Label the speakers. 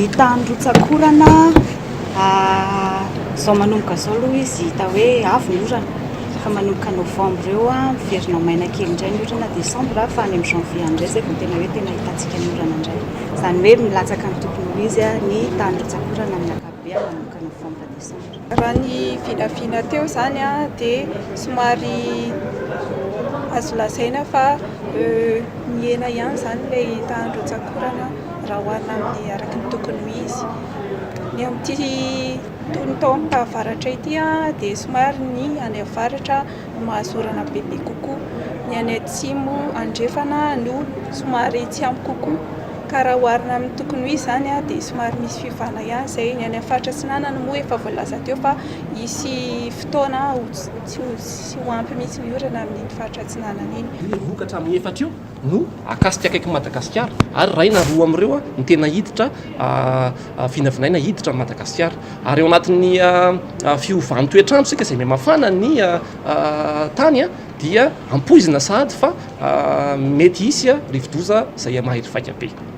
Speaker 1: Ny tany rotsakorana zao manomboka zao aloha izy hita hoe avy ny orana fa manomboka novembre eo miverina maina kely indray ny orana décembre fa any amin'ny janvier indray zay vao tena hoe tena hitantsika ny orana indray izany hoe milatsaka ny tokony ho izy ny tany rotsakorana amin'ny ankapobeny manomboka novembre décembre.
Speaker 2: Raha ny vinavina teo zany dia somary azo lazaina fa miena ihany zany ilay tany rotsakorana raha oharina amin'ny araky ny tokony ho izy. Ny amin'ity taon'ny fahavaratra ity dia somary ny any avaratra mahazo orana bebe kokoa, ny any atsimo andrefana no somary tsy ampy kokoa ka raha oharina amin'ny tokony ho izy zany dia somary misy fivana ihany zay. Ny any faritra Atsinanana moa efa voalaza teo fa hisy fotoana tsy ho ampy mihitsy ny orana amin'ny faritra Atsinanana iny.
Speaker 3: Vokatra amin'ny efatra io no akasika akaiky Madagasikara ary raina roa amin'ireo ny tena hiditra vinavinaina hiditra Madagasikara ary eo anatin'ny fiovany toetrandro sika izay mafana ny tany dia ampoizina sahady fa mety hisy rivo-doza izay mahery vaika be.